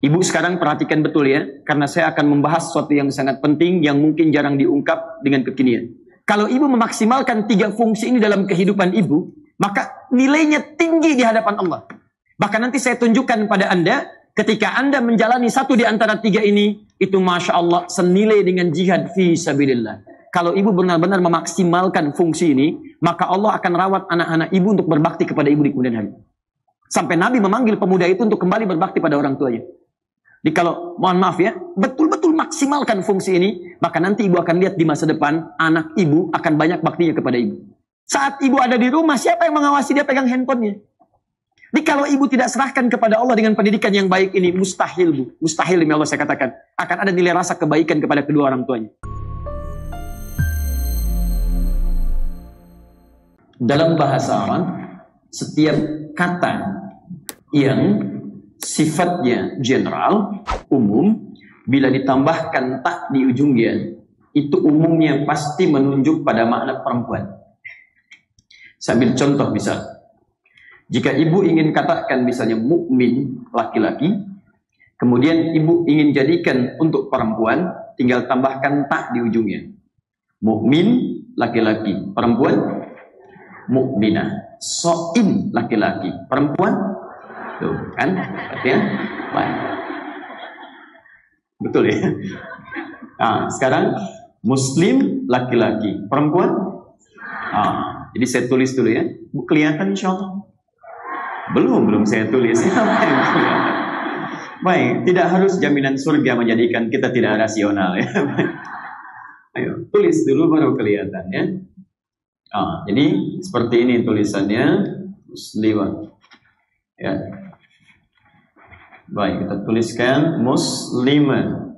Ibu sekarang perhatikan betul ya, karena saya akan membahas sesuatu yang sangat penting yang mungkin jarang diungkap dengan kekinian. Kalau ibu memaksimalkan 3 fungsi ini dalam kehidupan ibu, maka nilainya tinggi di hadapan Allah. Bahkan nanti saya tunjukkan pada Anda, ketika Anda menjalani satu di antara 3 ini, itu Masya Allah senilai dengan jihad fi sabilillah. Kalau ibu benar-benar memaksimalkan fungsi ini, maka Allah akan rawat anak-anak ibu untuk berbakti kepada ibu di kemudian hari. Sampai Nabi memanggil pemuda itu untuk kembali berbakti pada orang tuanya. Jadi kalau, mohon maaf ya, betul-betul maksimalkan fungsi ini, maka nanti ibu akan lihat di masa depan, anak ibu akan banyak baktinya kepada ibu. Saat ibu ada di rumah, siapa yang mengawasi dia pegang handphonenya? Jadi kalau ibu tidak serahkan kepada Allah dengan pendidikan yang baik ini, mustahil bu. Mustahil demi Allah saya katakan. Akan ada nilai rasa kebaikan kepada kedua orang tuanya. Dalam bahasa Arab, setiap kata yang sifatnya general, umum, bila ditambahkan tak di ujungnya, itu umumnya pasti menunjuk pada makna perempuan. Saya ambil contoh misal. Jika ibu ingin katakan misalnya mukmin laki-laki, kemudian ibu ingin jadikan untuk perempuan, tinggal tambahkan tak di ujungnya. Mukmin laki-laki, perempuan mukminah. Soim laki-laki, perempuan tuh kan, ya, baik. Betul ya. Nah, sekarang muslim laki-laki, perempuan. Jadi saya tulis dulu ya. Bu, kelihatan insyaallah? Belum saya tulis. Baik, tidak harus jaminan surga menjadikan kita tidak rasional ya. Ayo, tulis dulu baru kelihatan ya. Jadi seperti ini tulisannya, muslimah. Ya. Baik, kita tuliskan muslimah.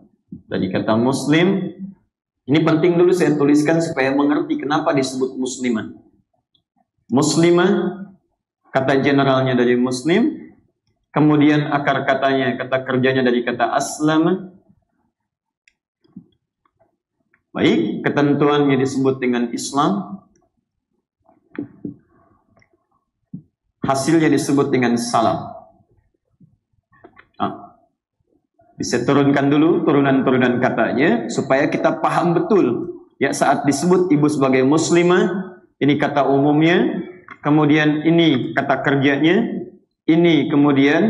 Dari kata muslim, ini penting dulu saya tuliskan supaya mengerti kenapa disebut muslimah. Muslimah, kata generalnya dari muslim, kemudian akar katanya, kata kerjanya dari kata aslama. Baik, ketentuannya disebut dengan Islam. Hasilnya disebut dengan salam. Bisa turunkan dulu turunan-turunan katanya supaya kita paham betul ya, saat disebut ibu sebagai muslimah, ini kata umumnya, kemudian ini kata kerjanya, ini kemudian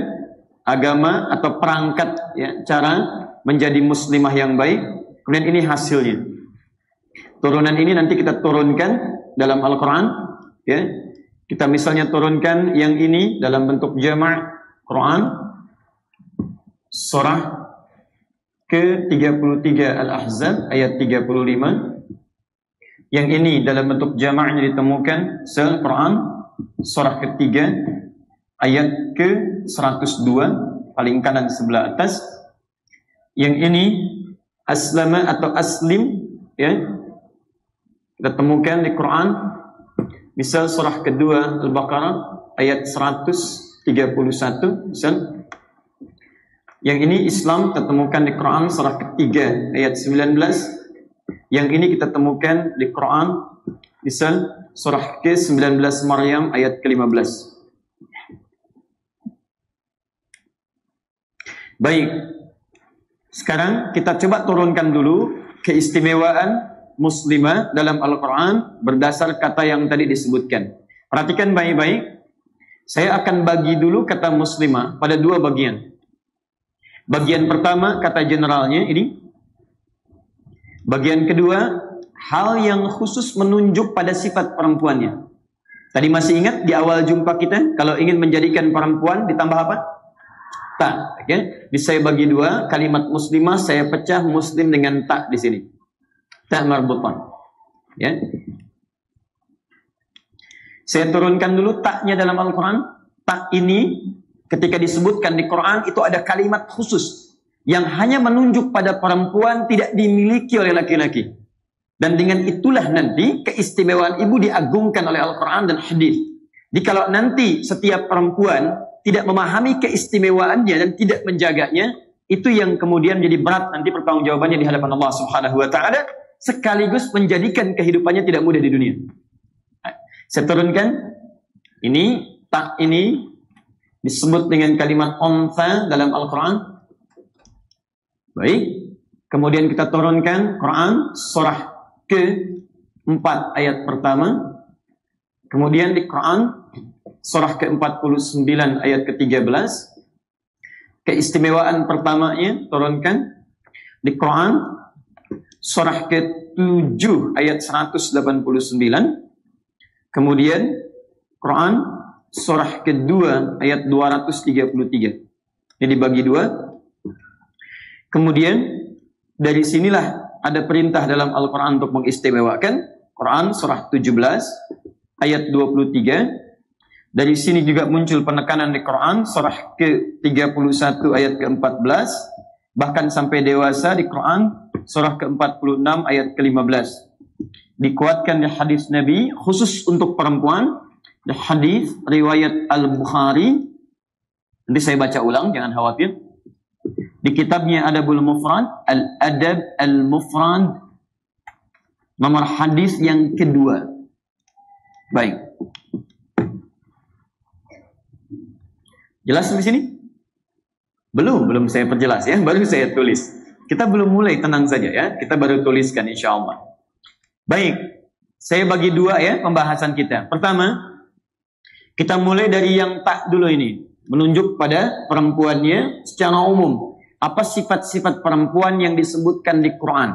agama atau perangkat ya, cara menjadi muslimah yang baik, kemudian ini hasilnya. Turunan ini nanti kita turunkan dalam Al-Quran ya. Kita misalnya turunkan yang ini dalam bentuk jama' Quran surah ke-33 Al-Ahzab ayat 35. Yang ini dalam bentuk jama'nya ditemukan Quran surah ketiga ayat ke-102 paling kanan sebelah atas. Yang ini aslama atau aslim ya, kita temukan di Quran misal surah kedua Al-Baqarah ayat 131 misal. Yang ini Islam kita temukan di Quran surah ketiga ayat 19. Yang ini kita temukan di Quran misal surah ke-19 Maryam ayat ke-15. Baik. Sekarang kita coba turunkan dulu keistimewaan muslimah dalam Al-Quran berdasar kata yang tadi disebutkan. Perhatikan baik-baik. Saya akan bagi dulu kata muslimah pada 2 bagian. Bagian pertama kata generalnya ini. Bagian kedua hal yang khusus menunjuk pada sifat perempuannya. Tadi masih ingat di awal jumpa kita, kalau ingin menjadikan perempuan ditambah apa? Tak. Okay? Saya bagi 2 kalimat muslimah, saya pecah muslim dengan tak di sini. Tak marbutan. Ya. Saya turunkan dulu taknya dalam Al-Quran. Tak ini ketika disebutkan di Quran itu ada kalimat khusus yang hanya menunjuk pada perempuan, tidak dimiliki oleh laki-laki. Dan dengan itulah nanti keistimewaan ibu diagungkan oleh Al-Quran dan hadis. Jadi kalau nanti setiap perempuan tidak memahami keistimewaannya dan tidak menjaganya, itu yang kemudian menjadi berat nanti pertanggungjawabannya di hadapan Allah Subhanahu wa taala, sekaligus menjadikan kehidupannya tidak mudah di dunia. Saya turunkan ini tak ini disebut dengan kalimat unsa dalam Al-Quran. Baik. Kemudian kita turunkan Quran surah ke-4 ayat pertama. Kemudian di Quran surah ke-49 ayat ke-13. Keistimewaan pertamanya turunkan di Quran surah ke-7 ayat 189. Kemudian Quran surah kedua ayat 233. Ini dibagi dua. Kemudian dari sinilah ada perintah dalam Al-Quran untuk mengistimewakan. Quran surah 17 ayat 23. Dari sini juga muncul penekanan di Quran surah ke-31 ayat ke-14. Bahkan sampai dewasa di Quran surah ke-46 ayat ke-15. Dikuatkan di hadis Nabi khusus untuk perempuan. Di hadis riwayat Al-Bukhari. Nanti saya baca ulang, jangan khawatir. Di kitabnya Adabul Mufrad, Al-Adab Al-Mufrad, nomor hadis yang kedua. Baik. Jelas di sini? Belum saya perjelas ya, baru saya tulis. Kita belum mulai, tenang saja ya. Kita baru tuliskan insya Allah. Baik, saya bagi dua ya pembahasan kita. Pertama, kita mulai dari yang tak dulu ini. Menunjuk pada perempuannya secara umum. Apa sifat-sifat perempuan yang disebutkan di Quran.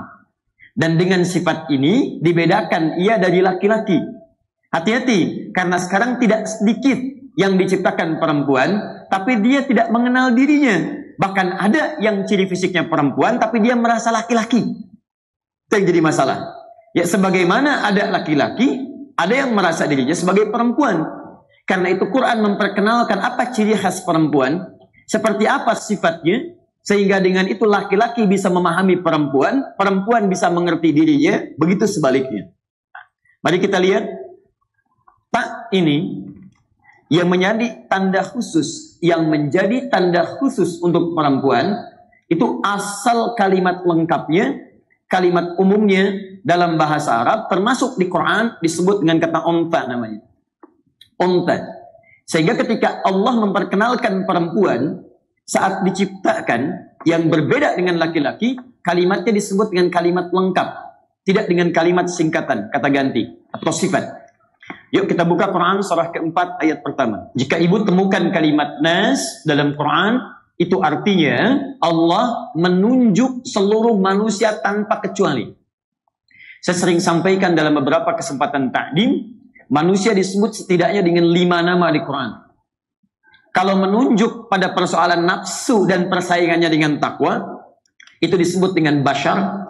Dan dengan sifat ini dibedakan ia dari laki-laki. Hati-hati, karena sekarang tidak sedikit yang diciptakan perempuan, tapi dia tidak mengenal dirinya. Bahkan ada yang ciri fisiknya perempuan, tapi dia merasa laki-laki. Itu yang jadi masalah. Ya, sebagaimana ada laki-laki, ada yang merasa dirinya sebagai perempuan. Karena itu Quran memperkenalkan apa ciri khas perempuan, seperti apa sifatnya, sehingga dengan itu laki-laki bisa memahami perempuan, perempuan bisa mengerti dirinya, begitu sebaliknya. Mari kita lihat, tak ini yang menjadi tanda khusus, untuk perempuan, itu asal kalimat lengkapnya, kalimat umumnya dalam bahasa Arab, termasuk di Quran disebut dengan kata unta namanya. Unta. Sehingga ketika Allah memperkenalkan perempuan saat diciptakan yang berbeda dengan laki-laki, kalimatnya disebut dengan kalimat lengkap, tidak dengan kalimat singkatan, kata ganti atau sifat. Yuk kita buka Quran surah ke-4 ayat pertama. Jika ibu temukan kalimat nas dalam Quran, itu artinya Allah menunjuk seluruh manusia tanpa kecuali. Saya sering sampaikan dalam beberapa kesempatan takdim, manusia disebut setidaknya dengan 5 nama di Quran. Kalau menunjuk pada persoalan nafsu dan persaingannya dengan takwa, itu disebut dengan bashar.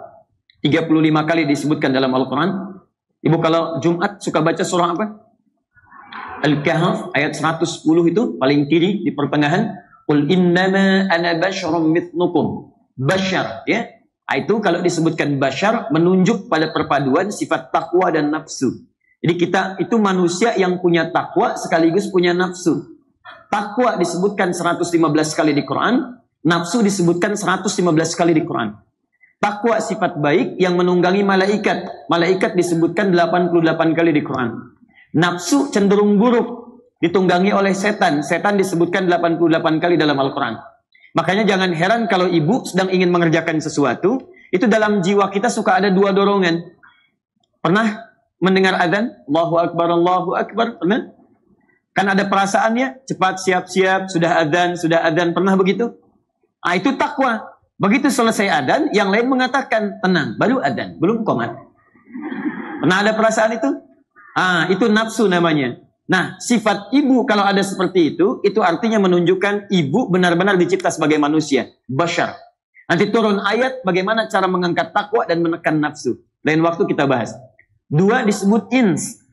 35 kali disebutkan dalam Al-Quran. Ibu kalau Jumat suka baca surah apa? Al-Kahf ayat 110 itu paling kiri di pertengahan. Qul innama ana basyarum mithlukum. Bashar, ya. Itu kalau disebutkan bashar menunjuk pada perpaduan sifat takwa dan nafsu. Jadi kita itu manusia yang punya takwa sekaligus punya nafsu. Takwa disebutkan 115 kali di Quran, nafsu disebutkan 115 kali di Quran. Takwa sifat baik yang menunggangi malaikat. Malaikat disebutkan 88 kali di Quran. Nafsu cenderung buruk, ditunggangi oleh setan. Setan disebutkan 88 kali dalam Al-Quran. Makanya jangan heran kalau ibu sedang ingin mengerjakan sesuatu, itu dalam jiwa kita suka ada dua dorongan. Pernah mendengar adzan? Allahu Akbar, Allahu Akbar. Pernah? Kan ada perasaannya, cepat siap-siap, sudah adzan, pernah begitu? Ah, itu takwa. Begitu selesai adzan, yang lain mengatakan, tenang, baru adzan, belum qomat. Pernah ada perasaan itu? Ah, itu nafsu namanya. Nah, sifat ibu kalau ada seperti itu artinya menunjukkan ibu benar-benar dicipta sebagai manusia, bashar. Nanti turun ayat bagaimana cara mengangkat takwa dan menekan nafsu. Lain waktu kita bahas. 2 disebut ins.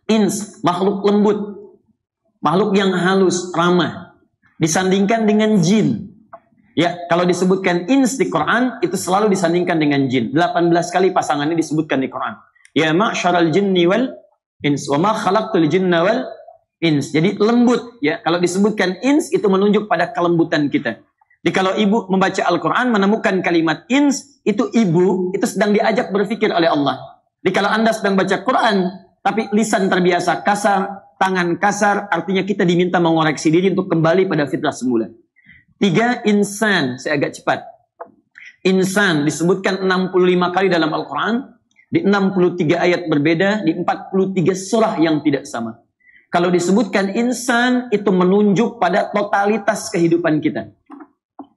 Ins, makhluk lembut. Makhluk yang halus, ramah. Disandingkan dengan jin. Ya, kalau disebutkan ins di Quran, itu selalu disandingkan dengan jin. 18 kali pasangannya disebutkan di Quran. Ya ma'syaral jinni wal ins. Wa ma khalaqtul jinna wal ins. Jadi lembut. Ya, kalau disebutkan ins, itu menunjuk pada kelembutan kita. Jadi kalau ibu membaca Al-Quran, menemukan kalimat ins, itu ibu, itu sedang diajak berpikir oleh Allah. Jadi kalau Anda sedang baca Quran, tapi lisan terbiasa kasar, tangan kasar, artinya kita diminta mengoreksi diri untuk kembali pada fitrah semula. 3, insan. Saya agak cepat. Insan disebutkan 65 kali dalam Al-Quran, di 63 ayat berbeda, di 43 surah yang tidak sama. Kalau disebutkan insan, itu menunjuk pada totalitas kehidupan kita.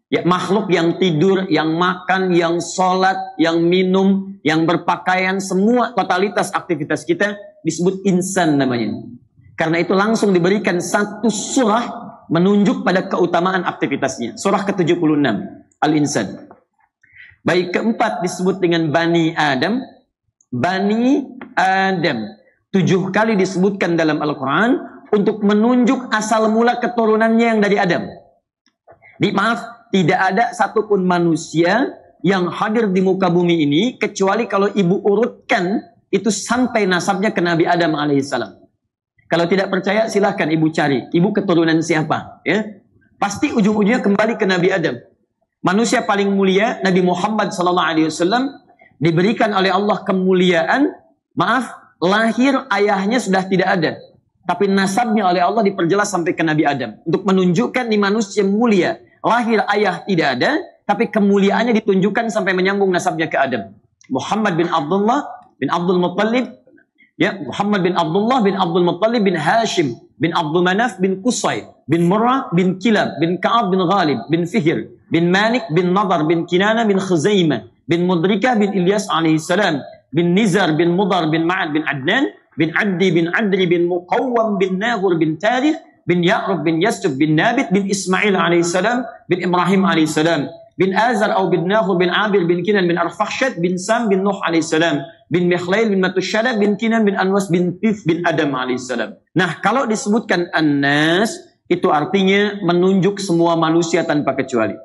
Ya, makhluk yang tidur, yang makan, yang sholat, yang minum, yang berpakaian, semua totalitas aktivitas kita disebut insan namanya. Karena itu langsung diberikan satu surah menunjuk pada keutamaan aktivitasnya. Surah ke-76, Al-Insan. Baik, keempat disebut dengan Bani Adam. Bani Adam. 7 kali disebutkan dalam Al-Quran untuk menunjuk asal mula keturunannya yang dari Adam. Maaf, tidak ada satupun manusia yang hadir di muka bumi ini kecuali kalau ibu urutkan itu sampai nasabnya ke Nabi Adam alaihissalam. Kalau tidak percaya silahkan ibu cari, ibu keturunan siapa, ya? Pasti ujung-ujungnya kembali ke Nabi Adam. Manusia paling mulia Nabi Muhammad SAW diberikan oleh Allah kemuliaan. Maaf, lahir ayahnya sudah tidak ada, tapi nasabnya oleh Allah diperjelas sampai ke Nabi Adam untuk menunjukkan di manusia mulia. Lahir ayah tidak ada, tapi kemuliaannya ditunjukkan sampai menyambung nasabnya ke Adam. Muhammad bin Abdullah bin Abdul Muttalib, ya, Muhammad bin Abdullah bin Abdul Muttalib bin Hashim bin Abdul Manaf bin Qusay bin Murrah bin Kilab bin Ka'ab bin Ghalib bin Fihr bin Malik bin Nadar bin Kinana bin Khuzaimah bin Mudrikah bin Ilyas alaihissalam bin Nizar bin Mudar bin Ma'ad bin Adnan bin Abdi bin Adri bin Muqawwam bin Nagur bin Tarikh bin Ya'rub bin Yasub bin Nabit bin Ismail alaihissalam bin Ibrahim alaihissalam bin Azar atau bin Nakhur bin Abir bin Kinan bin Arfakhshad bin Sam bin Nuh alaihissalam bin Mikhlail bin Matushada bin Kinan bin Anwas bin Tif bin Adam alaihissalam. Nah, kalau disebutkan An-Nas itu artinya menunjuk semua manusia tanpa kecuali.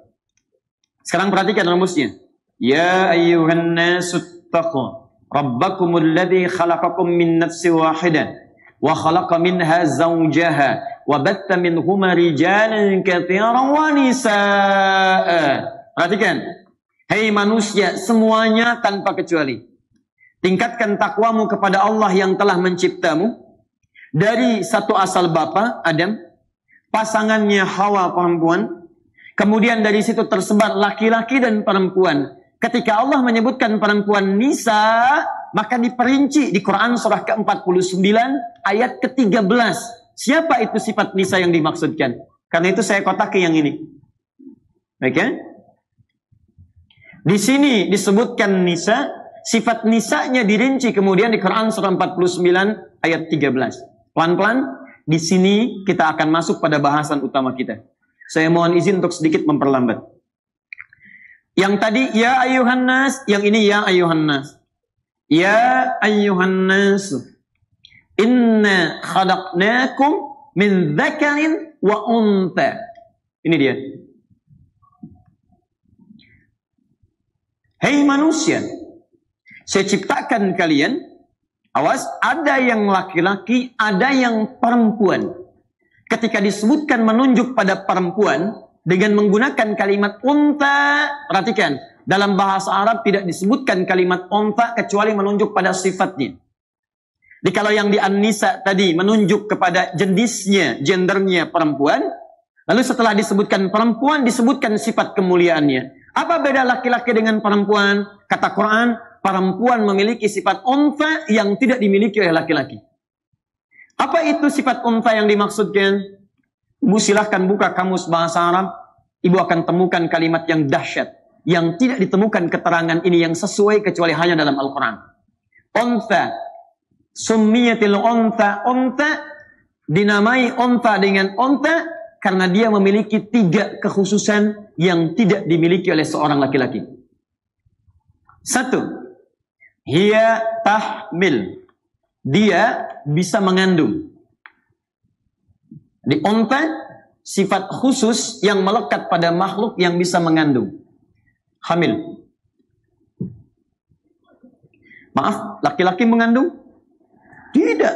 Sekarang perhatikan rumusnya. Ya ayyuhan nasu taqu rabbakumul ladzi khalaqakum min nafsin wahidah wa khalaqa minha zawjaha wa batta minhuma rijalan katsiran wa nisaa. Perhatikan. Hei manusia semuanya tanpa kecuali. Tingkatkan takwamu kepada Allah yang telah menciptamu dari satu asal bapa Adam, pasangannya Hawa perempuan, kemudian dari situ tersebar laki-laki dan perempuan. Ketika Allah menyebutkan perempuan nisa, maka diperinci di Quran surah ke-49 ayat ke-13. Siapa itu sifat nisa yang dimaksudkan? Karena itu saya kotaki yang ini. Oke? Okay? Di sini disebutkan nisa, sifat nisanya dirinci kemudian di Quran surah 49 ayat 13. Pelan-pelan di sini kita akan masuk pada bahasan utama kita. Saya mohon izin untuk sedikit memperlambat. Yang tadi ya ayyuhan nas, yang ini ya ayyuhan nas. Ya ayyuhan nas, inna khalaqnakum min dzakarin wa untha. Ini dia. Hei manusia, saya ciptakan kalian. Awas, ada yang laki-laki, ada yang perempuan. Ketika disebutkan menunjuk pada perempuan dengan menggunakan kalimat unta, perhatikan, dalam bahasa Arab tidak disebutkan kalimat unta kecuali menunjuk pada sifatnya. Jadi kalau yang di An-Nisa tadi menunjuk kepada jenisnya, gendernya perempuan, lalu setelah disebutkan perempuan disebutkan sifat kemuliaannya. Apa beda laki-laki dengan perempuan? Kata Quran, perempuan memiliki sifat unta yang tidak dimiliki oleh laki-laki. Apa itu sifat unta yang dimaksudkan? Ibu silahkan buka kamus bahasa Arab. Ibu akan temukan kalimat yang dahsyat, yang tidak ditemukan keterangan ini yang sesuai kecuali hanya dalam Al-Quran. Unta, summiyatil unta, unta dinamai unta dengan unta karena dia memiliki 3 kekhususan yang tidak dimiliki oleh seorang laki-laki. 1, hiya tahmil, dia bisa mengandung. Di unta sifat khusus yang melekat pada makhluk yang bisa mengandung. Hamil. Maaf, laki-laki mengandung? Tidak.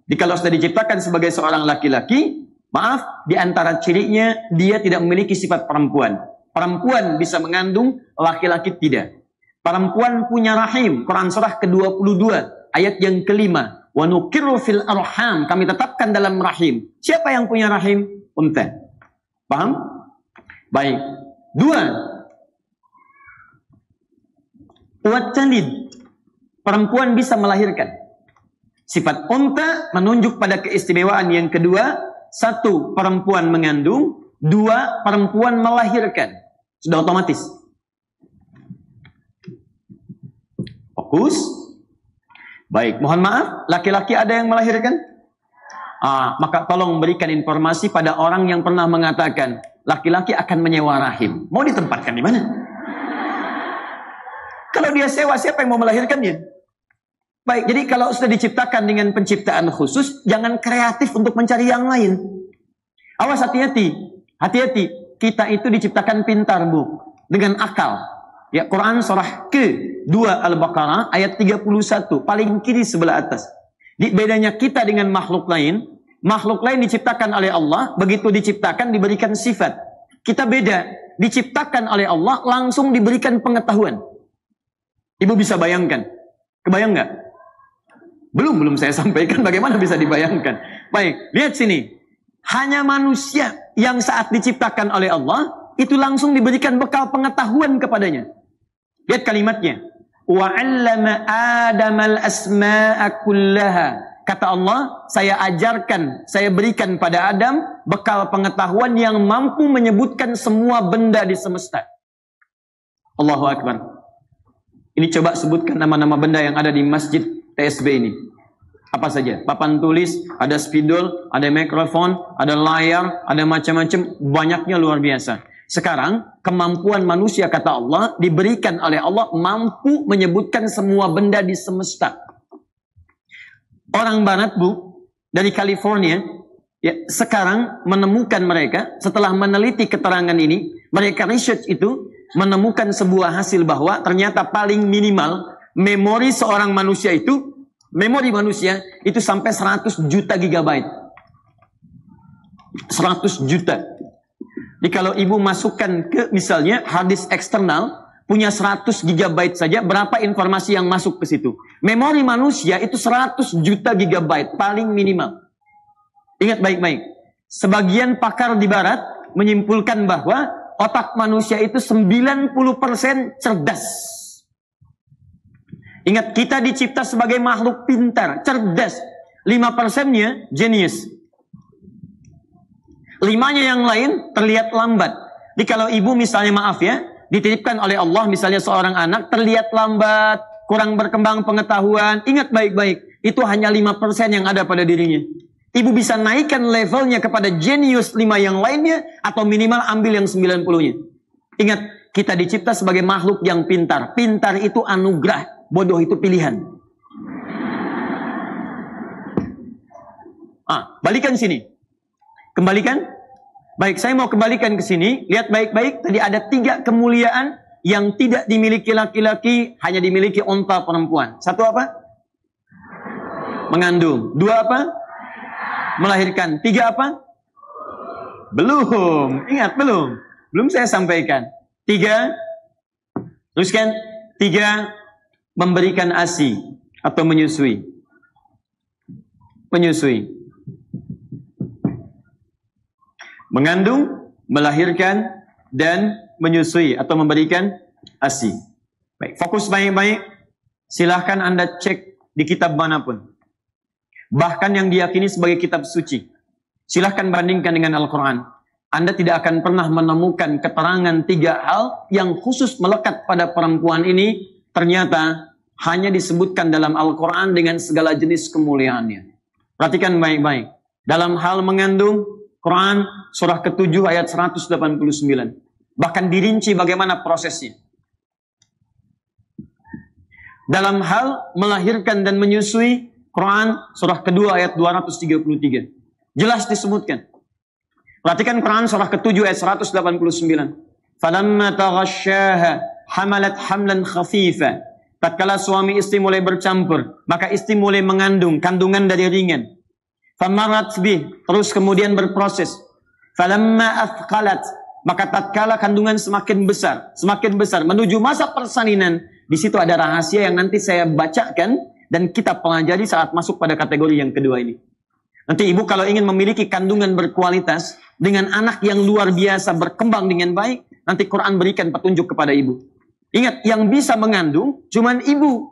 Jadi kalau sudah diciptakan sebagai seorang laki-laki, maaf, di antara cirinya dia tidak memiliki sifat perempuan. Perempuan bisa mengandung, laki-laki tidak. Perempuan punya rahim. Quran surah ke-22 ayat yang kelima. Wa nuqirru fil arham, kami tetapkan dalam rahim. Siapa yang punya rahim? Unta. Paham? Baik. 2. Watalid, perempuan bisa melahirkan. Sifat unta menunjuk pada keistimewaan yang kedua. Satu, perempuan mengandung. Dua, perempuan melahirkan. Sudah otomatis. Fokus. Baik, mohon maaf, laki-laki ada yang melahirkan? Maka tolong berikan informasi pada orang yang pernah mengatakan laki-laki akan menyewa rahim. Mau ditempatkan di mana? Kalau dia sewa, siapa yang mau melahirkannya? Baik, jadi kalau sudah diciptakan dengan penciptaan khusus, jangan kreatif untuk mencari yang lain. Awas, hati-hati. Hati-hati. Kita itu diciptakan pintar, Bu. Dengan akal. Ya, Quran surah ke-2 Al-Baqarah ayat 31, paling kiri sebelah atas. Bedanya kita dengan makhluk lain diciptakan oleh Allah, begitu diciptakan diberikan sifat. Kita beda, diciptakan oleh Allah langsung diberikan pengetahuan. Ibu bisa bayangkan? Kebayang nggak? Belum saya sampaikan bagaimana bisa dibayangkan. Baik, lihat sini. Hanya manusia yang saat diciptakan oleh Allah itu langsung diberikan bekal pengetahuan kepadanya. Lihat kalimatnya. Wa 'allama Adamal asma'a kullaha. Kata Allah, saya ajarkan, saya berikan pada Adam bekal pengetahuan yang mampu menyebutkan semua benda di semesta. Allahu Akbar. Ini coba sebutkan nama-nama benda yang ada di masjid TSB ini. Apa saja? Papan tulis, ada spidol, ada mikrofon, ada layar, ada macam-macam, banyaknya luar biasa. Sekarang, kemampuan manusia, kata Allah, diberikan oleh Allah mampu menyebutkan semua benda di semesta. Orang Barat, Bu, dari California, ya, sekarang menemukan mereka, setelah meneliti keterangan ini, mereka research itu, menemukan sebuah hasil bahwa ternyata paling minimal, memori seorang manusia itu, memori manusia itu sampai 100 juta gigabyte. 100 juta. Jadi kalau ibu masukkan ke misalnya hard disk eksternal, punya 100 GB saja, berapa informasi yang masuk ke situ? Memori manusia itu 100 juta gigabyte, paling minimal. Ingat baik-baik. Sebagian pakar di barat menyimpulkan bahwa otak manusia itu 90% cerdas. Ingat, kita dicipta sebagai makhluk pintar, cerdas. 5%-nya genius. 5-nya yang lain terlihat lambat. Jadi kalau ibu misalnya, maaf ya, dititipkan oleh Allah misalnya seorang anak terlihat lambat, kurang berkembang pengetahuan, ingat baik-baik, itu hanya 5% yang ada pada dirinya. Ibu bisa naikkan levelnya kepada genius 5 yang lainnya, atau minimal ambil yang 90-nya. Ingat, kita dicipta sebagai makhluk yang pintar. Pintar itu anugerah, bodoh itu pilihan. Balikan sini. Kembalikan. Baik, saya mau kembalikan ke sini. Lihat baik-baik. Tadi ada 3 kemuliaan yang tidak dimiliki laki-laki, hanya dimiliki unta perempuan. 1 apa? Mengandung. 2 apa? Melahirkan. 3 apa? Belum. Ingat, belum. Belum saya sampaikan. 3. Teruskan. 3. Memberikan ASI atau menyusui. Menyusui. Mengandung, melahirkan, dan menyusui atau memberikan ASI. Baik, fokus baik-baik. Silahkan Anda cek di kitab manapun. Bahkan yang diyakini sebagai kitab suci. Silahkan bandingkan dengan Al-Quran. Anda tidak akan pernah menemukan keterangan 3 hal yang khusus melekat pada perempuan ini. Ternyata hanya disebutkan dalam Al-Quran dengan segala jenis kemuliaannya. Perhatikan baik-baik. Dalam hal mengandung, Quran surah ke-7 ayat 189. Bahkan dirinci bagaimana prosesnya. Dalam hal melahirkan dan menyusui, Quran surah ke-2 ayat 233. Jelas disebutkan. Perhatikan Quran surah ke-7 ayat 189. Falamma taghasyaha hamalat hamlan khafifa. Tatkala suami istri mulai bercampur, maka istri mulai mengandung, kandungan dari ringan. Famarat bih, terus kemudian berproses. Falamma athqalat, maka tatkala kandungan semakin besar menuju masa persalinan. Di situ ada rahasia yang nanti saya bacakan dan kita pelajari saat masuk pada kategori yang kedua ini. Nanti ibu kalau ingin memiliki kandungan berkualitas dengan anak yang luar biasa berkembang dengan baik, nanti Quran berikan petunjuk kepada ibu. Ingat, yang bisa mengandung cuman ibu.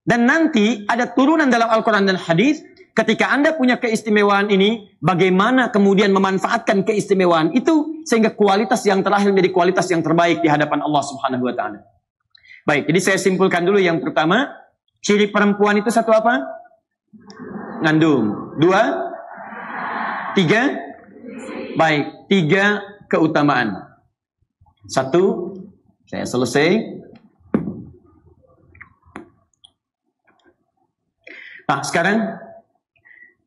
Dan nanti ada turunan dalam Al-Quran dan hadis, ketika Anda punya keistimewaan ini, bagaimana kemudian memanfaatkan keistimewaan itu sehingga kualitas yang terakhir menjadi kualitas yang terbaik di hadapan Allah Subhanahu wa taala. Baik, jadi saya simpulkan dulu yang pertama, ciri perempuan itu satu apa? Ngandung. Dua? Tiga? Baik, tiga keutamaan. Satu, saya selesai. Nah, sekarang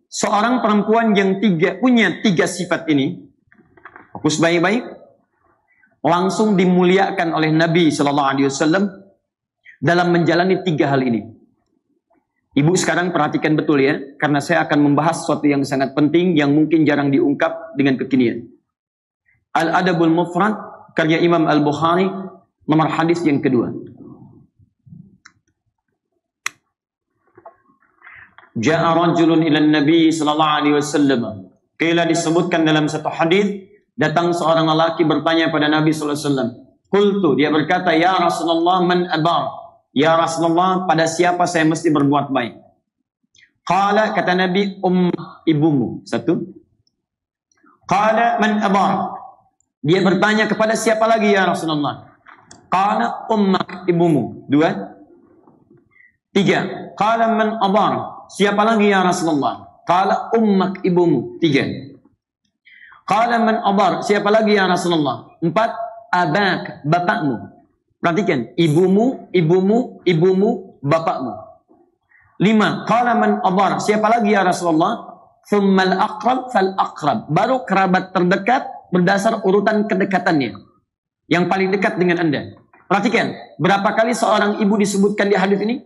seorang perempuan yang punya tiga sifat ini, fokus baik-baik, langsung dimuliakan oleh Nabi Shallallahu Alaihi Wasallam dalam menjalani tiga hal ini. Ibu sekarang perhatikan betul ya, karena saya akan membahas sesuatu yang sangat penting yang mungkin jarang diungkap dengan kekinian. Al-Adabul Mufrad karya Imam Al-Bukhari, nomor hadis yang kedua. Ja'a rajulun ila Nabi sallallahu alaihi wasallam. Qila, disebutkan dalam satu hadis, datang seorang lelaki bertanya pada Nabi sallallahu alaihi wasallam. Qultu, dia berkata, ya Rasulullah, man abar? Ya Rasulullah, pada siapa saya mesti berbuat baik? Qala, kata Nabi, ibumu. Satu. Qala, man abar? Dia bertanya kepada siapa lagi ya Rasulullah? Qala, ibumu. Dua. Tiga. Qala, man abar? Siapa lagi ya Rasulullah? Qala, ibumu. Tiga. Qala, man abar? Siapa lagi ya Rasulullah? Empat. Abak, bapakmu. Perhatikan, ibumu, bapakmu. Lima. Qala, man abar? Siapa lagi ya Rasulullah? Thummal aqrab fal aqrab. Baru kerabat terdekat berdasar urutan kedekatannya. Yang paling dekat dengan Anda. Perhatikan, berapa kali seorang ibu disebutkan di hadis ini?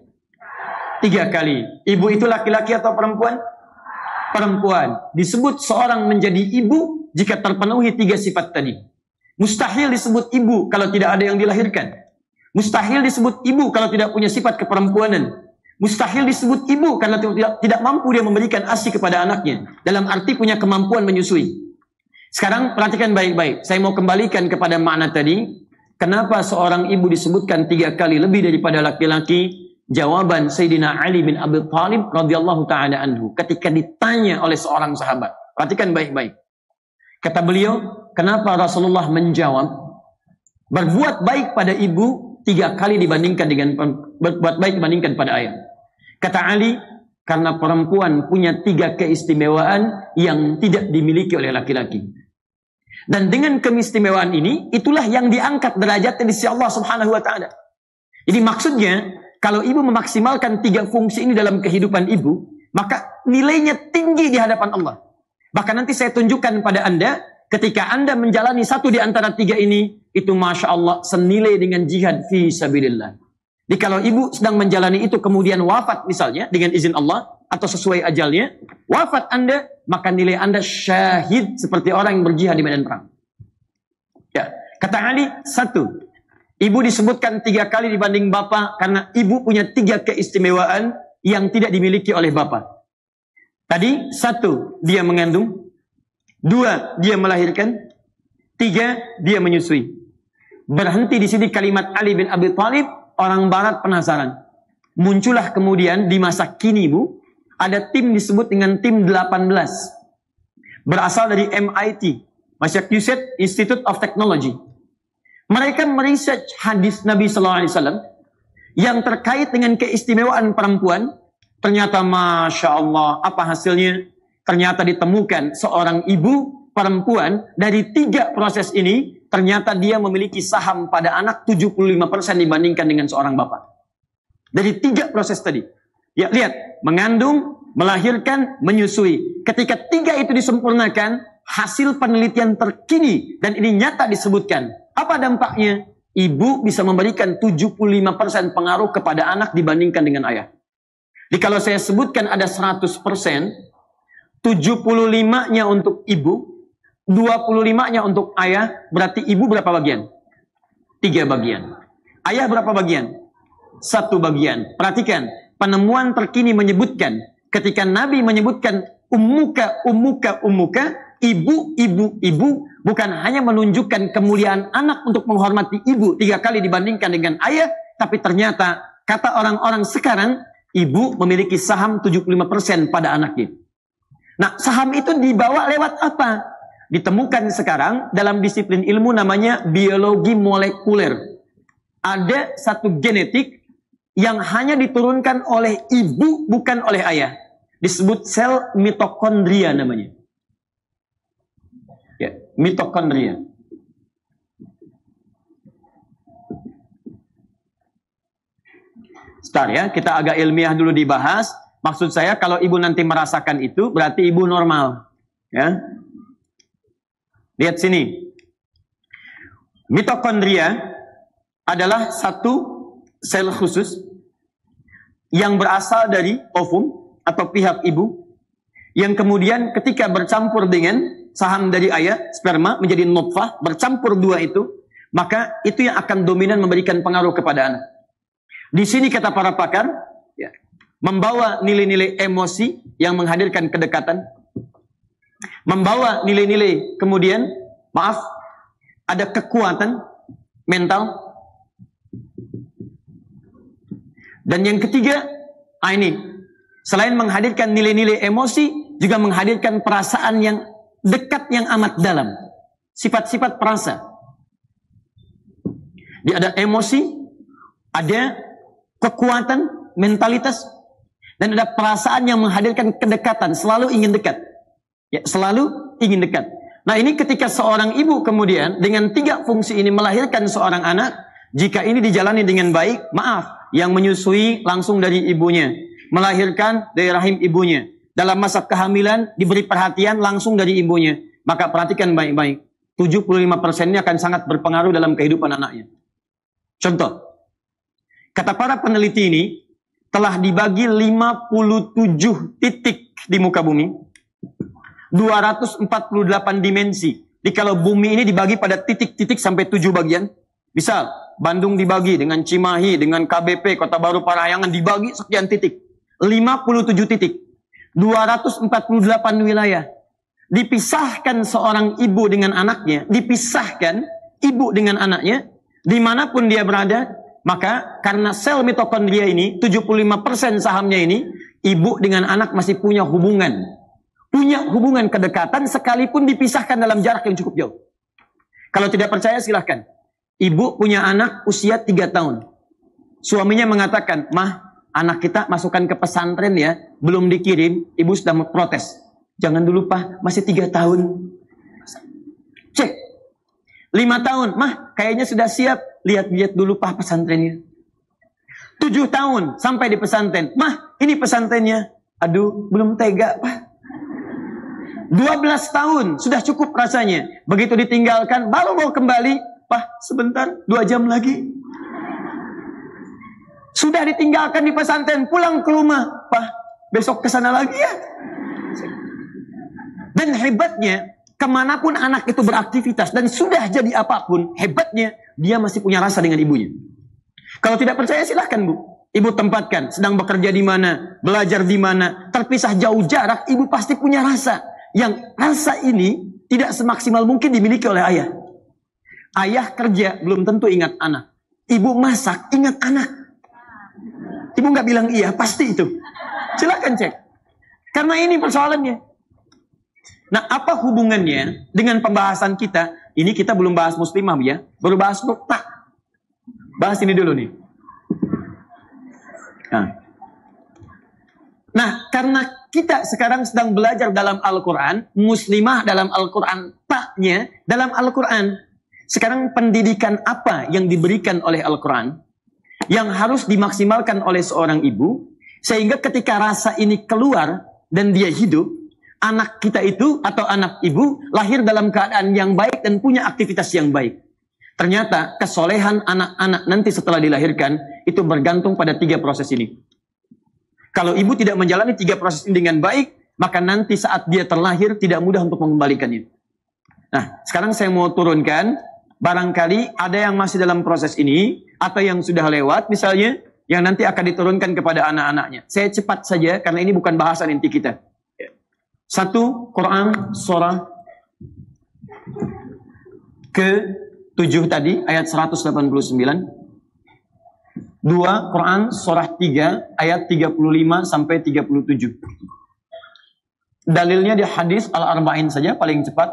3 kali. Ibu itu laki-laki atau perempuan? Perempuan. Disebut seorang menjadi ibu jika terpenuhi 3 sifat tadi. Mustahil disebut ibu kalau tidak ada yang dilahirkan. Mustahil disebut ibu kalau tidak punya sifat keperempuanan. Mustahil disebut ibu karena tidak mampu dia memberikan ASI kepada anaknya. Dalam arti punya kemampuan menyusui. Sekarang perhatikan baik-baik. Saya mau kembalikan kepada makna tadi. Kenapa seorang ibu disebutkan 3 kali lebih daripada laki-laki? Jawaban Sayyidina Ali bin Abi Thalib radhiyallahu ta'ala anhu. Ketika ditanya oleh seorang sahabat. Perhatikan baik-baik. Kata beliau, kenapa Rasulullah menjawab? Berbuat baik pada ibu 3 kali dibandingkan dengan berbuat baik dibandingkan pada ayah. Kata Ali, karena perempuan punya 3 keistimewaan yang tidak dimiliki oleh laki-laki. Dan dengan keistimewaan ini, itulah yang diangkat derajatnya di sisi Allah Subhanahu wa taala. Jadi maksudnya, kalau ibu memaksimalkan 3 fungsi ini dalam kehidupan ibu, maka nilainya tinggi di hadapan Allah. Bahkan nanti saya tunjukkan pada Anda, ketika Anda menjalani 1 di antara 3 ini, itu Masya Allah senilai dengan jihad fi sabilillah. Jadi kalau ibu sedang menjalani itu kemudian wafat misalnya, dengan izin Allah, atau sesuai ajalnya, wafat Anda, maka nilai Anda syahid seperti orang yang berjihad di medan perang. Ya, kata Ali, 1. Ibu disebutkan 3 kali dibanding bapak karena ibu punya 3 keistimewaan yang tidak dimiliki oleh bapak. Tadi 1, dia mengandung. 2, dia melahirkan. 3, dia menyusui. Berhenti di sini kalimat Ali bin Abi Thalib, orang barat penasaran. Muncullah kemudian di masa kini Bu, ada tim disebut dengan tim 18. Berasal dari MIT, Massachusetts Institute of Technology. Mereka meresearch hadis Nabi Sallallahu Alaihi Wasallam yang terkait dengan keistimewaan perempuan. Ternyata Masya Allah, apa hasilnya? Ternyata ditemukan seorang ibu perempuan dari 3 proses ini, ternyata dia memiliki saham pada anak 75% dibandingkan dengan seorang bapak. Dari 3 proses tadi. Ya, lihat, mengandung, melahirkan, menyusui. Ketika 3 itu disempurnakan, hasil penelitian terkini, dan ini nyata disebutkan. Apa dampaknya? Ibu bisa memberikan 75% pengaruh kepada anak dibandingkan dengan ayah. Jadi kalau saya sebutkan ada 100%, 75-nya untuk ibu, 25-nya untuk ayah, berarti ibu berapa bagian? 3 bagian. Ayah berapa bagian? 1 bagian. Perhatikan, penemuan terkini menyebutkan, ketika Nabi menyebutkan ummuka, ibu, bukan hanya menunjukkan kemuliaan anak untuk menghormati ibu 3 kali dibandingkan dengan ayah, tapi ternyata kata orang-orang sekarang, ibu memiliki saham 75% pada anaknya. Nah, saham itu dibawa lewat apa? Ditemukan sekarang dalam disiplin ilmu namanya biologi molekuler. Ada satu genetik yang hanya diturunkan oleh ibu, bukan oleh ayah. Disebut sel mitokondria namanya. Ya, mitokondria. Sebentar ya, kita agak ilmiah dulu dibahas. Maksud saya kalau ibu nanti merasakan itu, berarti ibu normal. Ya. Lihat sini. Mitokondria adalah satu sel khusus yang berasal dari ovum atau pihak ibu, yang kemudian ketika bercampur dengan saham dari ayah, sperma menjadi nutfah, bercampur dua itu, maka itu yang akan dominan memberikan pengaruh kepada anak. Di sini kata para pakar, ya, membawa nilai-nilai emosi yang menghadirkan kedekatan, membawa nilai-nilai kemudian, ada kekuatan mental, dan yang ketiga, ini selain menghadirkan nilai-nilai emosi, juga menghadirkan perasaan yang dekat yang amat dalam. Sifat-sifat perasa. Dia ada emosi, ada kekuatan, mentalitas, dan ada perasaan yang menghadirkan kedekatan, selalu ingin dekat. Ya, selalu ingin dekat. Nah, ini ketika seorang ibu kemudian dengan 3 fungsi ini melahirkan seorang anak, jika ini dijalani dengan baik, yang menyusui langsung dari ibunya, melahirkan dari rahim ibunya, dalam masa kehamilan diberi perhatian langsung dari ibunya, maka perhatikan baik-baik, 75%-nya akan sangat berpengaruh dalam kehidupan anaknya. Contoh, kata para peneliti ini, telah dibagi 57 titik di muka bumi, 248 dimensi. Jadi kalau bumi ini dibagi pada titik-titik sampai 7 bagian, misal Bandung dibagi dengan Cimahi, dengan KBP, Kota Baru Parahyangan dibagi sekian titik. 57 titik. 248 wilayah. Dipisahkan seorang ibu dengan anaknya, dipisahkan ibu dengan anaknya, dimanapun dia berada, maka karena sel mitokondria ini, 75% sahamnya ini, ibu dengan anak masih punya hubungan. Punya hubungan kedekatan sekalipun dipisahkan dalam jarak yang cukup jauh. Kalau tidak percaya silahkan. Ibu punya anak usia 3 tahun. Suaminya mengatakan, "Mah, anak kita masukkan ke pesantren ya, belum dikirim." Ibu sudah protes. "Jangan dulu, Pak, masih 3 tahun. Cek. 5 tahun, "Mah, kayaknya sudah siap. Lihat-lihat dulu, Pak, pesantrennya." 7 tahun sampai di pesantren. "Mah, ini pesantrennya." "Aduh, belum tega, Pak." 12 tahun sudah cukup rasanya. Begitu ditinggalkan, baru mau kembali. "Pak, sebentar, 2 jam lagi." Sudah ditinggalkan di pesantren, pulang ke rumah. "Pak, besok ke sana lagi ya." Dan hebatnya, kemanapun anak itu beraktivitas dan sudah jadi apapun, hebatnya dia masih punya rasa dengan ibunya. Kalau tidak percaya silahkan, Bu. Ibu tempatkan, sedang bekerja di mana, belajar di mana, terpisah jauh jarak, ibu pasti punya rasa. Yang rasa ini tidak semaksimal mungkin dimiliki oleh ayah. Ayah kerja belum tentu ingat anak. Ibu masak ingat anak. Ibu nggak bilang iya, pasti itu. Silakan cek. Karena ini persoalannya. Nah, apa hubungannya dengan pembahasan kita? Ini kita belum bahas muslimah ya, baru bahas nukta. Bahas ini dulu nih. Nah, karena kita sekarang sedang belajar dalam Al-Quran, muslimah dalam Al-Quran, taknya dalam Al-Quran. Sekarang pendidikan apa yang diberikan oleh Al-Quran yang harus dimaksimalkan oleh seorang ibu, sehingga ketika rasa ini keluar dan dia hidup, anak kita itu atau anak ibu lahir dalam keadaan yang baik dan punya aktivitas yang baik. Ternyata kesolehan anak-anak nanti setelah dilahirkan itu bergantung pada 3 proses ini. Kalau ibu tidak menjalani 3 proses ini dengan baik, maka nanti saat dia terlahir tidak mudah untuk mengembalikannya. Nah, sekarang saya mau turunkan, barangkali ada yang masih dalam proses ini, atau yang sudah lewat misalnya, yang nanti akan diturunkan kepada anak-anaknya. Saya cepat saja, karena ini bukan bahasan inti kita. 1, Quran, surah ke-7 tadi, ayat 189. 2 Quran surah 3 ayat 35 sampai 37. Dalilnya di hadis Al-Arba'in saja paling cepat.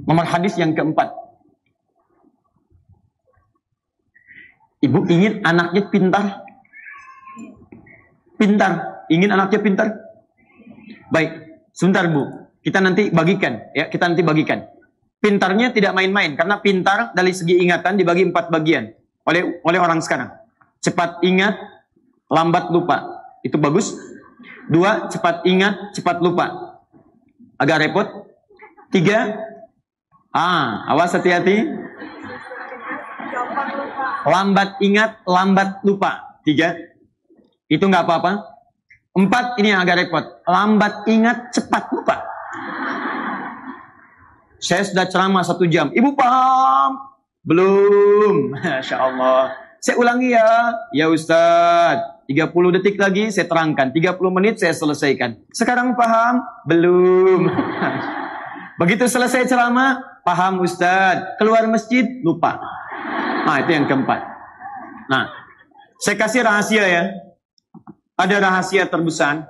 Nomor hadis yang keempat. Ibu ingin anaknya pintar? Pintar. Ingin anaknya pintar? Baik, sebentar Bu. Kita nanti bagikan, ya. Kita nanti bagikan. Pintarnya tidak main-main, karena pintar dari segi ingatan dibagi 4 bagian oleh orang sekarang. Cepat ingat, lambat lupa. Itu bagus. 2, cepat ingat, cepat lupa. Agak repot. 3, awas hati-hati. Lambat ingat, lambat lupa. 3, itu nggak apa-apa. 4, ini yang agak repot. Lambat ingat, cepat lupa. Saya sudah ceramah 1 jam. Ibu paham? Belum. Masya Allah. Saya ulangi ya. Ya Ustadz. 30 detik lagi saya terangkan. 30 menit saya selesaikan. Sekarang paham? Belum. Begitu selesai ceramah, paham Ustadz. Keluar masjid, lupa. Nah, itu yang keempat. Nah, saya kasih rahasia ya. Ada rahasia terbesar.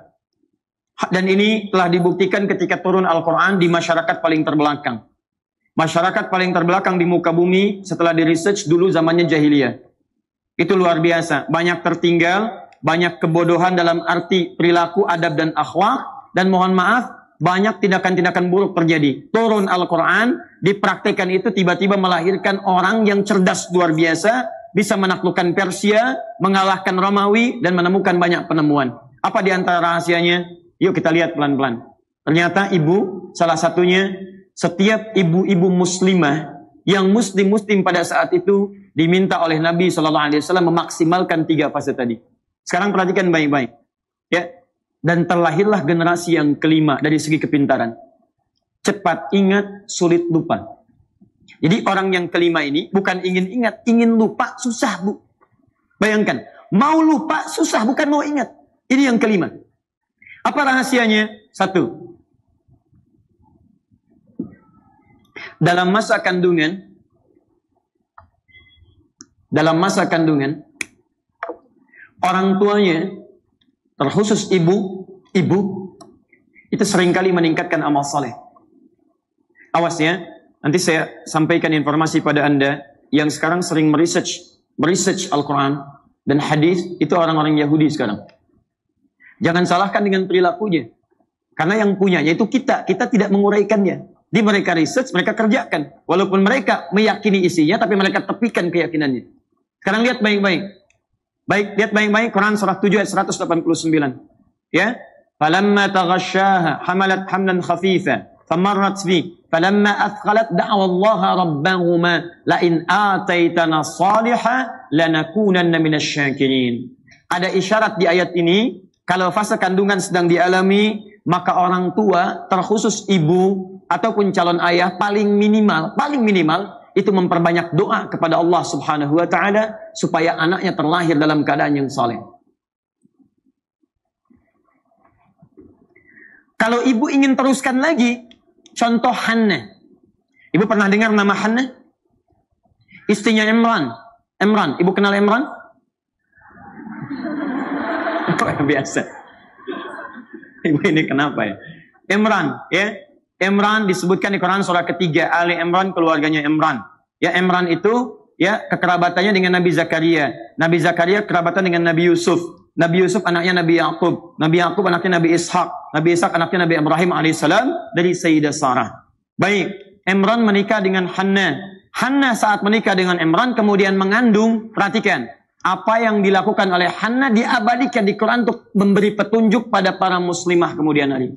Dan ini telah dibuktikan ketika turun Al-Quran di masyarakat paling terbelakang. Masyarakat paling terbelakang di muka bumi setelah di research dulu zamannya jahiliyah. Itu luar biasa. Banyak tertinggal, banyak kebodohan dalam arti perilaku, adab dan akhlak. Dan mohon maaf, banyak tindakan-tindakan buruk terjadi. Turun Al-Quran, dipraktekkan itu tiba-tiba melahirkan orang yang cerdas luar biasa, bisa menaklukkan Persia, mengalahkan Romawi, dan menemukan banyak penemuan. Apa di antara rahasianya? Yuk kita lihat pelan-pelan. Ternyata ibu, salah satunya, setiap ibu-ibu muslimah yang muslim-muslim pada saat itu diminta oleh Nabi SAW memaksimalkan 3 fase tadi. Sekarang perhatikan baik-baik. Ya. Dan terlahirlah generasi yang kelima dari segi kepintaran. Cepat ingat, sulit lupa. Jadi orang yang kelima ini bukan ingin ingat, ingin lupa susah Bu. Bayangkan, mau lupa susah, bukan mau ingat. Ini yang kelima. Apa rahasianya? 1. Dalam masa kandungan, orang tuanya, terkhusus ibu itu seringkali meningkatkan amal saleh. Awas ya, nanti saya sampaikan informasi pada Anda yang sekarang sering meresearch Al-Quran dan hadis, itu orang-orang Yahudi sekarang. Jangan salahkan dengan perilakunya. Karena yang punyanya itu kita tidak menguraikannya. Di mereka research, mereka kerjakan. Walaupun mereka meyakini isinya, tapi mereka tepikan keyakinannya. Sekarang lihat baik-baik. Lihat baik-baik Quran surah 7 ayat 189. Ya. Falamma taghasyaha hamalat hamlan khafifa famarrat fi falamma athqalat da'wa Allah rabbahuma la in ataitana salihah lanakunanna minasyakirin. Ada isyarat di ayat ini, kalau fase kandungan sedang dialami, maka orang tua, terkhusus ibu ataupun calon ayah, paling minimal itu memperbanyak doa kepada Allah Subhanahu wa taala supaya anaknya terlahir dalam keadaan yang saleh. Kalau ibu ingin teruskan lagi, contoh Hannah. Ibu pernah dengar nama Hannah? Istrinya Imran. Ibu kenal Imran? Biasa. Ibu ini kenapa ya? Imran, ya. Imran disebutkan di Quran surah ketiga, Ali Imran, keluarganya Imran. Ya, Imran itu ya kekerabatannya dengan Nabi Zakaria. Nabi Zakaria kerabatan dengan Nabi Yusuf. Nabi Yusuf anaknya Nabi Yaqub. Nabi Yaqub anaknya Nabi Ishaq. Nabi Ishaq anaknya Nabi Ibrahim alaihissalam dari Sayyidah Sarah. Baik, Imran menikah dengan Hannah. Hannah saat menikah dengan Imran kemudian mengandung, perhatikan, apa yang dilakukan oleh Hannah diabadikan di Quran untuk memberi petunjuk pada para muslimah kemudian hari.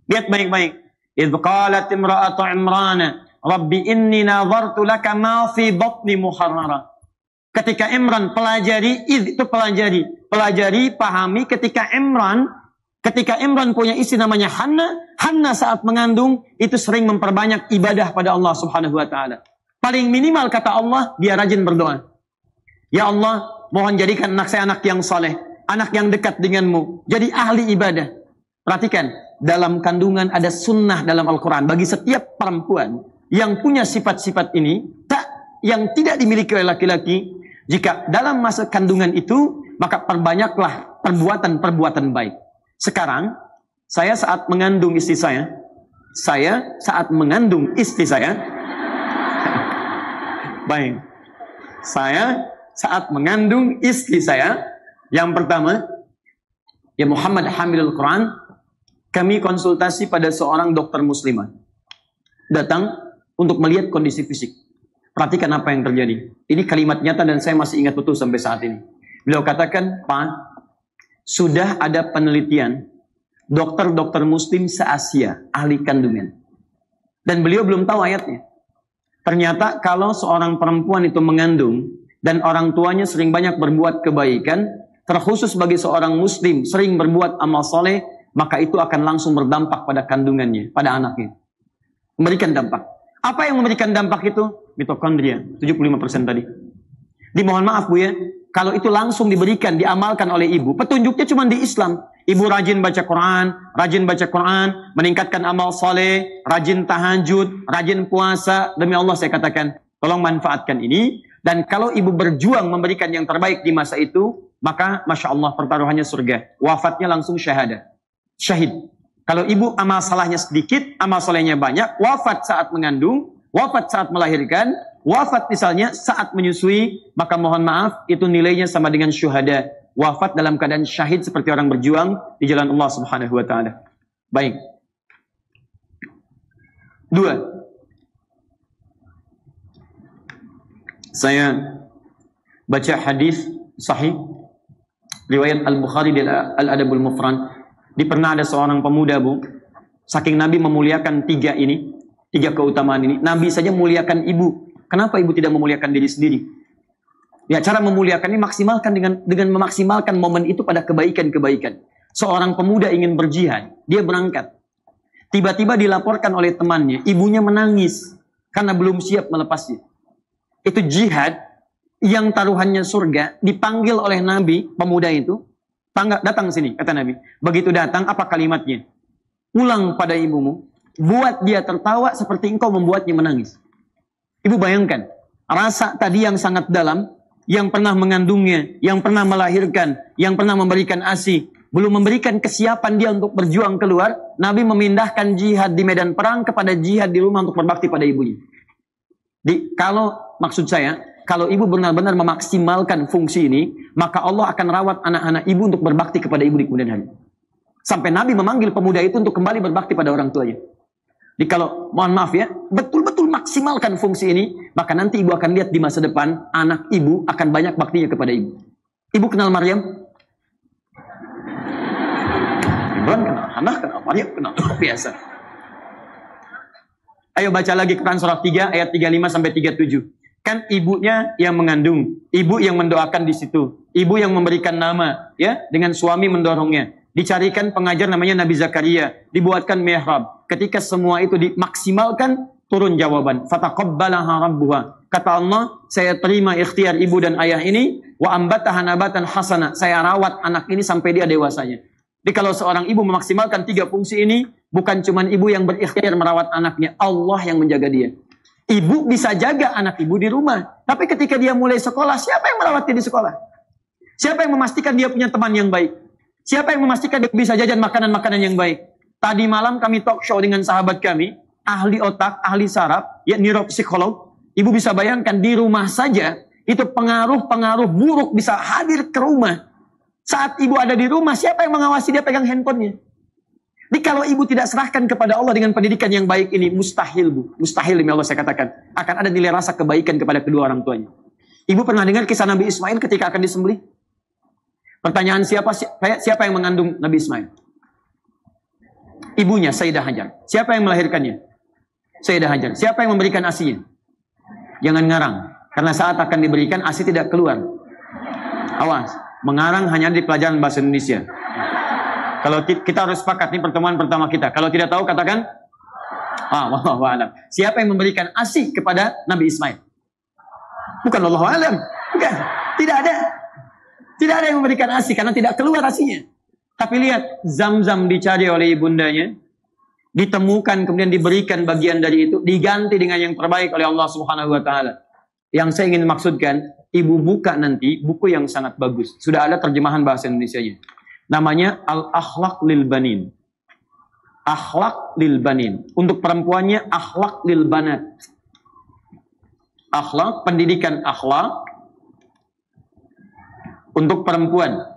Lihat baik-baik. Idh qalat imra'atu Imran, Rabbi inni nadhartu laka ma fi batni muharrara. Ketika Imran pelajari, pahami ketika Imran punya istri namanya Hannah saat mengandung itu sering memperbanyak ibadah pada Allah Subhanahu wa taala. Paling minimal kata Allah, dia rajin berdoa. Ya Allah, mohon jadikan anak saya anak yang saleh, anak yang dekat denganmu, jadi ahli ibadah. Perhatikan, dalam kandungan ada sunnah dalam Al-Quran. Bagi setiap perempuan yang punya sifat-sifat ini, yang tidak dimiliki oleh laki-laki, jika dalam masa kandungan itu, maka perbanyaklah perbuatan-perbuatan baik. Sekarang, saya saat mengandung istri saya, baik, saya saat mengandung istri saya, yang pertama, ya Muhammad Hamilul Quran, kami konsultasi pada seorang dokter muslimah. Datang untuk melihat kondisi fisik. Perhatikan apa yang terjadi. Ini kalimat nyata dan saya masih ingat betul sampai saat ini. Beliau katakan, Pak, sudah ada penelitian dokter-dokter muslim se-Asia, ahli kandungan. Dan beliau belum tahu ayatnya. Ternyata kalau seorang perempuan itu mengandung dan orang tuanya sering banyak berbuat kebaikan, terkhusus bagi seorang muslim sering berbuat amal soleh, maka itu akan langsung berdampak pada kandungannya, pada anaknya. Memberikan dampak. Apa yang memberikan dampak itu? Mitokondria, 75% tadi. Dimohon maaf Bu ya, kalau itu langsung diberikan, diamalkan oleh ibu, petunjuknya cuma di Islam. Ibu rajin baca Quran, meningkatkan amal soleh, rajin tahajud, rajin puasa. Demi Allah saya katakan, tolong manfaatkan ini. Dan kalau ibu berjuang memberikan yang terbaik di masa itu, maka Masya Allah pertaruhannya surga. Wafatnya langsung syahid. Kalau ibu amal salahnya sedikit, amal solehnya banyak, wafat saat mengandung, wafat saat melahirkan, wafat misalnya saat menyusui, maka mohon maaf, itu nilainya sama dengan syuhada. Wafat dalam keadaan syahid seperti orang berjuang di jalan Allah Subhanahu wa taala. Baik. 2. Saya baca hadis sahih riwayat Al-Bukhari di Al-Adabul Mufrad. Pernah ada seorang pemuda, Bu, saking Nabi memuliakan 3 keutamaan ini, Nabi saja muliakan ibu. Kenapa ibu tidak memuliakan diri sendiri? Ya, cara memuliakan ini maksimalkan dengan memaksimalkan momen itu pada kebaikan-kebaikan. Seorang pemuda ingin berjihad, dia berangkat. Tiba-tiba dilaporkan oleh temannya, ibunya menangis karena belum siap melepasnya. Itu jihad yang taruhannya surga, dipanggil oleh Nabi, pemuda itu, datang sini, kata Nabi. Begitu datang, apa kalimatnya? Pulang pada ibumu, buat dia tertawa seperti engkau membuatnya menangis. Ibu bayangkan, rasa tadi yang sangat dalam, yang pernah mengandungnya, yang pernah melahirkan, yang pernah memberikan ASI, belum memberikan kesiapan dia untuk berjuang keluar, Nabi memindahkan jihad di medan perang kepada jihad di rumah untuk berbakti pada ibunya. Maksud saya, kalau ibu benar-benar memaksimalkan fungsi ini, maka Allah akan rawat anak-anak ibu untuk berbakti kepada ibu di kemudian hari. Sampai Nabi memanggil pemuda itu untuk kembali berbakti pada orang tuanya. Jadi kalau, mohon maaf ya, betul-betul maksimalkan fungsi ini, maka nanti ibu akan lihat di masa depan, anak ibu akan banyak baktinya kepada ibu. Ibu kenal Maryam? Imran kenal, Hannah kenal, Maryam kenal, biasa. Ayo baca lagi Quran surah 3 ayat 35-37. Kan ibunya yang mengandung, ibu yang mendoakan di situ, ibu yang memberikan nama, ya, dengan suami mendorongnya. Dicarikan pengajar namanya Nabi Zakaria, dibuatkan mihrab. Ketika semua itu dimaksimalkan, turun jawaban. Fataqabbalaha rabbuha. Kata Allah, saya terima ikhtiar ibu dan ayah ini, wa ambataha nabatan hasana. Saya rawat anak ini sampai dia dewasanya. Jadi kalau seorang ibu memaksimalkan 3 fungsi ini, bukan cuma ibu yang berikhtiar merawat anaknya, Allah yang menjaga dia. Ibu bisa jaga anak ibu di rumah, tapi ketika dia mulai sekolah, siapa yang merawat dia di sekolah? Siapa yang memastikan dia punya teman yang baik? Siapa yang memastikan dia bisa jajan makanan-makanan yang baik? Tadi malam kami talk show dengan sahabat kami, ahli otak, ahli saraf, ya neuropsikolog. Ibu bisa bayangkan di rumah saja, itu pengaruh-pengaruh buruk bisa hadir ke rumah. Saat ibu ada di rumah, siapa yang mengawasi dia pegang handphonenya? Jadi kalau ibu tidak serahkan kepada Allah dengan pendidikan yang baik ini, mustahil Bu. Mustahil demi Allah saya katakan. Akan ada nilai rasa kebaikan kepada kedua orang tuanya. Ibu pernah dengar kisah Nabi Ismail ketika akan disembelih? Pertanyaan siapa yang mengandung Nabi Ismail? Ibunya, Sayyidah Hajar. Siapa yang melahirkannya? Sayyidah Hajar. Siapa yang memberikan asinya? Jangan ngarang. Karena saat akan diberikan, asi tidak keluar. Awas. Mengarang hanya di pelajaran bahasa Indonesia. Kalau kita harus sepakat, ini pertemuan pertama kita. Kalau tidak tahu, katakan. Wallahu a'lam. Siapa yang memberikan asi kepada Nabi Ismail? Bukan wallahu a'lam. Bukan. Tidak ada. Tidak ada yang memberikan asi karena tidak keluar asinya. Tapi lihat, Zam-Zam dicari oleh ibundanya. ditemukan kemudian diberikan bagian dari itu, diganti dengan yang terbaik oleh Allah Subhanahu wa taala. Yang saya ingin maksudkan, ibu buka nanti buku yang sangat bagus. Sudah ada terjemahan bahasa Indonesianya. Namanya Al-Akhlaq lil Banin. Akhlak lil Banin. Untuk perempuannya Akhlaq lil Banat. Akhlak, pendidikan akhlak untuk perempuan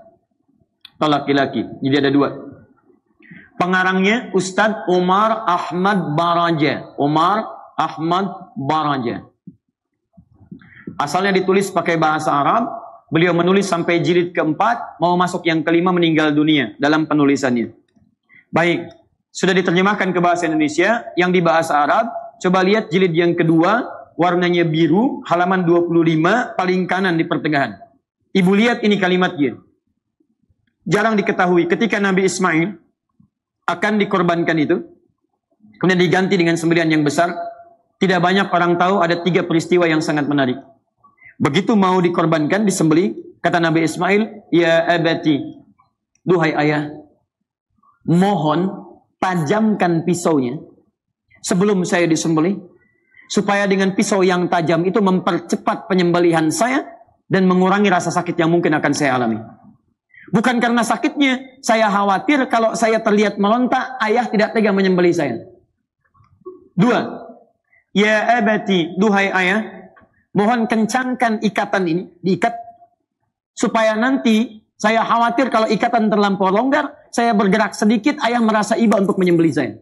atau laki-laki. Jadi ada dua. Pengarangnya Ustadz Umar Ahmad Baraja. Umar Ahmad Baraja. Asalnya ditulis pakai bahasa Arab. Beliau menulis sampai jilid keempat. Mau masuk yang kelima meninggal dunia dalam penulisannya. Baik. Sudah diterjemahkan ke bahasa Indonesia. Yang di bahasa Arab. Coba lihat jilid yang kedua. Warnanya biru. Halaman 25. Paling kanan di pertengahan. Ibu lihat ini kalimatnya. Jarang diketahui. Ketika Nabi Ismail akan dikorbankan itu, kemudian diganti dengan sembelihan yang besar, tidak banyak orang tahu ada 3 peristiwa yang sangat menarik. Begitu mau dikorbankan, disembelih, kata Nabi Ismail, ya abati, duhai ayah, mohon tajamkan pisaunya sebelum saya disembelih, supaya dengan pisau yang tajam itu mempercepat penyembelihan saya dan mengurangi rasa sakit yang mungkin akan saya alami. Bukan karena sakitnya, saya khawatir kalau saya terlihat meronta, ayah tidak tega menyembelih saya. 2. Ya abati, duhai ayah, mohon kencangkan ikatan ini, diikat, supaya nanti saya khawatir kalau ikatan terlampau longgar, saya bergerak sedikit, ayah merasa iba untuk menyembelih saya.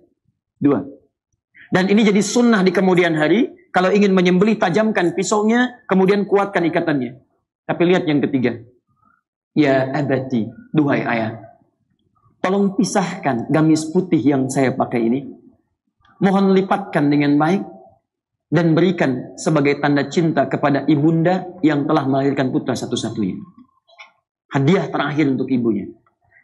2. Dan ini jadi sunnah di kemudian hari, kalau ingin menyembelih, tajamkan pisaunya, kemudian kuatkan ikatannya. Tapi lihat yang ketiga. Ya abati, duhai ayah, tolong pisahkan gamis putih yang saya pakai ini. Mohon lipatkan dengan baik dan berikan sebagai tanda cinta kepada ibunda yang telah melahirkan putra satu-satunya. Hadiah terakhir untuk ibunya.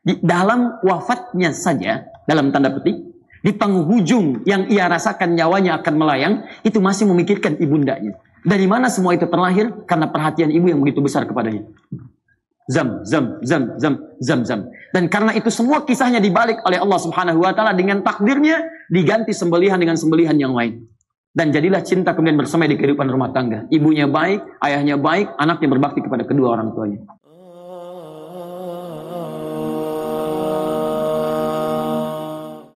Di dalam wafatnya saja, dalam tanda petik, di penghujung yang ia rasakan nyawanya akan melayang, itu masih memikirkan ibundanya. Dari mana semua itu terlahir? Karena perhatian ibu yang begitu besar kepadanya. Zam, zam, zam, zam, zam, zam. Dan karena itu semua kisahnya dibalik oleh Allah Subhanahu wa taala dengan takdirnya diganti sembelihan dengan sembelihan yang lain. Dan jadilah cinta kemudian bersemai di kehidupan rumah tangga. Ibunya baik, ayahnya baik, anaknya berbakti kepada kedua orang tuanya.